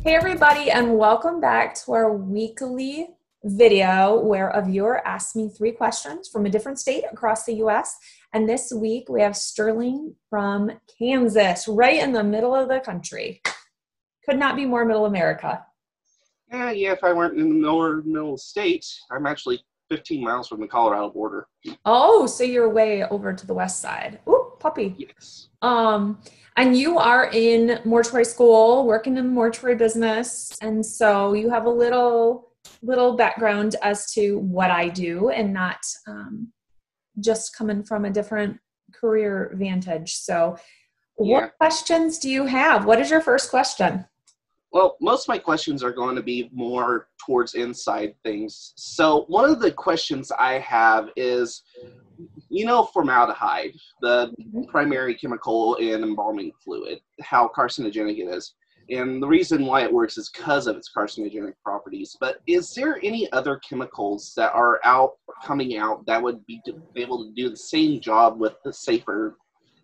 Hey everybody, and welcome back to our weekly video where a viewer asked me 3 questions from a different state across the US. And this week we have Sterling from Kansas, right in the middle of the country. Could not be more middle America. Yeah, if I weren't in the middle state, I'm actually 15 miles from the Colorado border. Oh, so you're way over to the west side. Ooh, puppy. Yes. And you are in mortuary school, working in the mortuary business. And so you have a little background as to what I do and not just coming from a different career vantage. So what questions do you have? What is your first question? Well, most of my questions are going to be more towards inside things. So one of the questions I have is, formaldehyde, the primary chemical in embalming fluid, how carcinogenic it is. And the reason why it works is because of its carcinogenic properties. But is there any other chemicals that are coming out that would be able to do the same job with the safer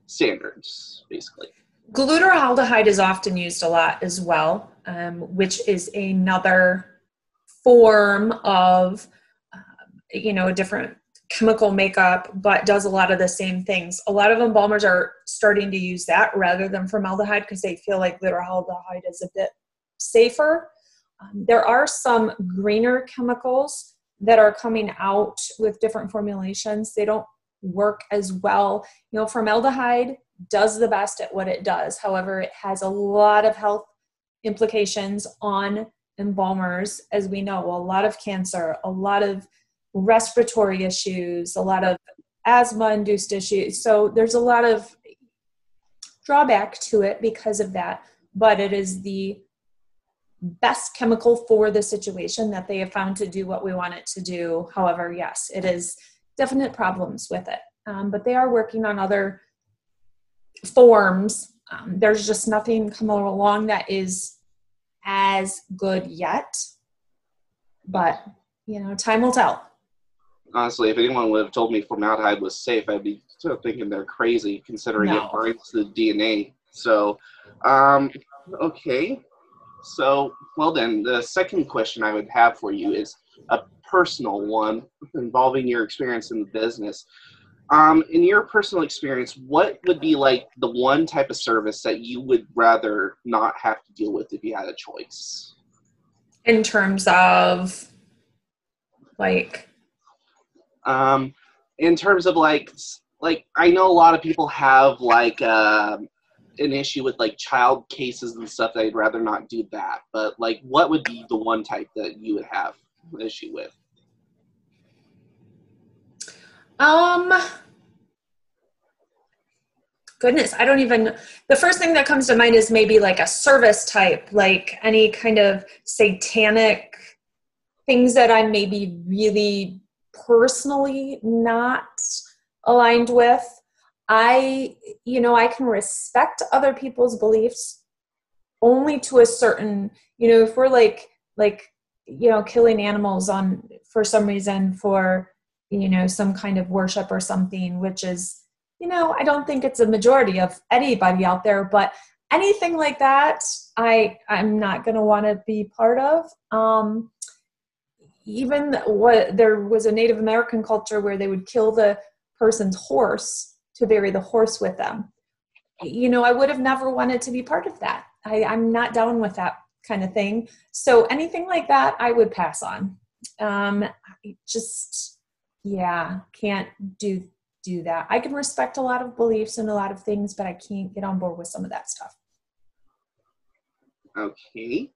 standards, basically? Glutaraldehyde is often used a lot as well, which is another form of, a different chemical makeup, but does a lot of the same things. A lot of embalmers are starting to use that rather than formaldehyde because they feel like glutaraldehyde is a bit safer. There are some greener chemicals that are coming out with different formulations. They don't work as well. Formaldehyde does the best at what it does. However, it has a lot of health implications on embalmers, as we know, a lot of cancer, a lot of respiratory issues, a lot of asthma-induced issues. So there's a lot of drawback to it because of that, but it is the best chemical for the situation that they have found to do what we want it to do. However, yes, it is definite problems with it, but they are working on other forms. There's just nothing coming along that is as good yet, but time will tell. Honestly, if anyone would have told me formaldehyde was safe, I'd be sort of thinking they're crazy, considering it binds the DNA. So, okay. So, well then, the second question I would have for you is a personal one involving your experience in the business. In your personal experience, what would be like the one type of service that you would rather not have to deal with if you had a choice? In terms of in terms of like I know a lot of people have an issue with like child cases and stuff. They'd rather not do that, but like, what would be the one type that you would have an issue with? Goodness, I don't even, the first thing that comes to mind is maybe like a service type, like any kind of satanic things that I'm maybe really personally not aligned with. I can respect other people's beliefs only to a certain, if we're like killing animals for some reason for, some kind of worship or something, which is, I don't think it's a majority of anybody out there, but anything like that, I'm not going to want to be part of. Even there was a Native American culture where they would kill the person's horse to bury the horse with them. I would have never wanted to be part of that. I'm not down with that kind of thing. So anything like that, I would pass on. Can't do that. I can respect a lot of beliefs and a lot of things, but I can't get on board with some of that stuff. Okay.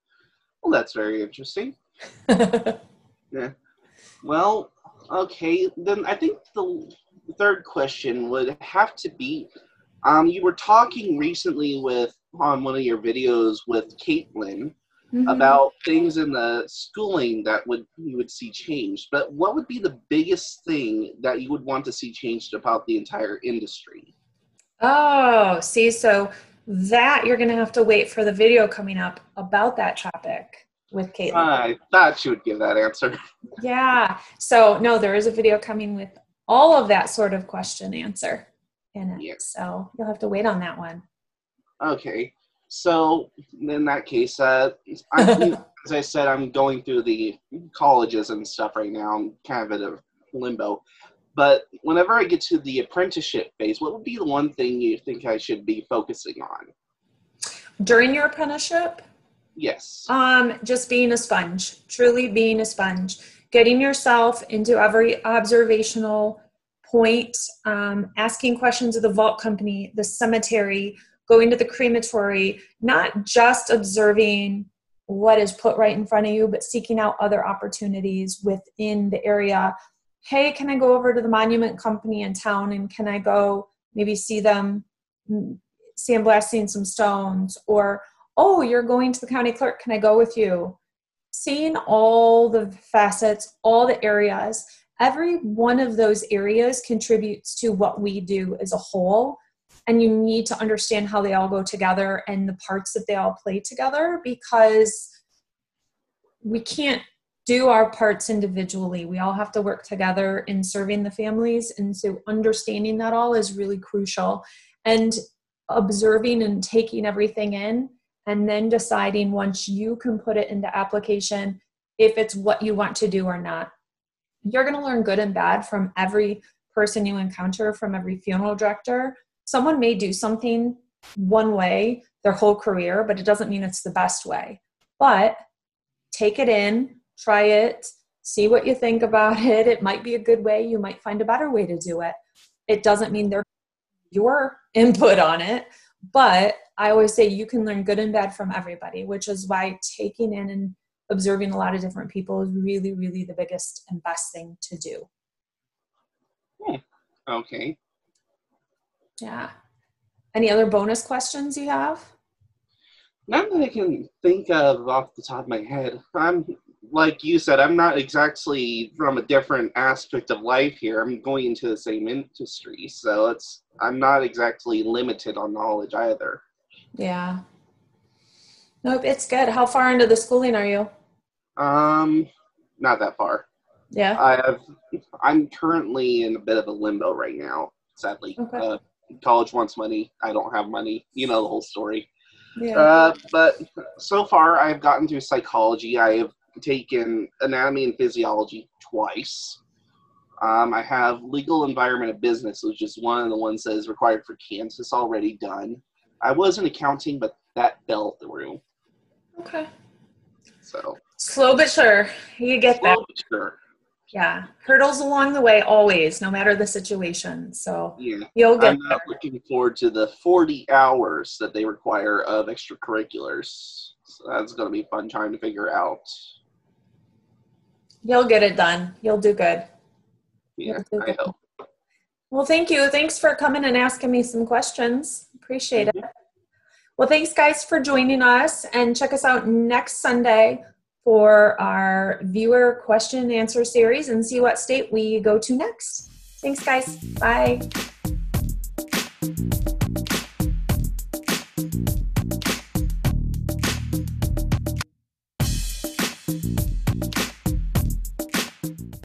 Well, that's very interesting. Yeah. Well, okay. Then I think the third question would have to be, you were talking recently on one of your videos with Caitlin about things in the schooling that you would see changed. But what would be the biggest thing that you would want to see changed about the entire industry? Oh, see, so that you're going to have to wait for the video coming up about that topic with Caitlin. I thought she would give that answer. Yeah. So no, there is a video coming with all of that sort of question answer in it. Yeah. So you'll have to wait on that one. Okay. So in that case, as I said, I'm going through the colleges and stuff right now. I'm kind of at a limbo. But whenever I get to the apprenticeship phase, what would be the one thing you think I should be focusing on? During your apprenticeship? Yes. Just being a sponge, truly being a sponge, getting yourself into every observational point, asking questions of the vault company, the cemetery, going to the crematory, not just observing what is put right in front of you, but seeking out other opportunities within the area. Hey, can I go over to the monument company in town, and can I go maybe see them sandblasting some stones? Or, oh, you're going to the county clerk, can I go with you? Seeing all the facets, all the areas, every one of those areas contributes to what we do as a whole. And you need to understand how they all go together and the parts that they all play together, because we can't do our parts individually. We all have to work together in serving the families. And so understanding that all is really crucial. And observing and taking everything in, and then deciding once you can put it into application if it's what you want to do or not. You're going to learn good and bad from every person you encounter, from every funeral director. Someone may do something one way their whole career, but it doesn't mean it's the best way. But take it in, try it, see what you think about it. It might be a good way. You might find a better way to do it. It doesn't mean they're your input on it, but I always say you can learn good and bad from everybody, which is why taking in and observing a lot of different people is really, really the biggest and best thing to do. Okay. Yeah. Any other bonus questions you have? None that I can think of off the top of my head. I'm, like you said, I'm not exactly from a different aspect of life here. I'm going into the same industry, so I'm not exactly limited on knowledge either. Yeah. Nope, it's good. How far into the schooling are you? Not that far. Yeah. I'm currently in a bit of a limbo right now, sadly. Okay. College wants money. I don't have money. You know the whole story. Yeah. But so far, I've gotten through psychology. I have taken anatomy and physiology twice. I have legal environment of business, which is one of the ones that is required for Kansas, already done. I was in accounting, but that fell through. Okay. So slow but sure. You get that. Slow but sure. Yeah. Hurdles along the way, always, no matter the situation. So yeah, you'll get I'm not looking forward to the 40 hours that they require of extracurriculars. So that's going to be a fun time to figure out. You'll get it done. You'll do good. Yeah, I hope. Well, thank you. Thanks for coming and asking me some questions. Appreciate it. Well, thanks, guys, for joining us. And check us out next Sunday for our viewer question and answer series, and see what state we go to next. Thanks, guys. Bye.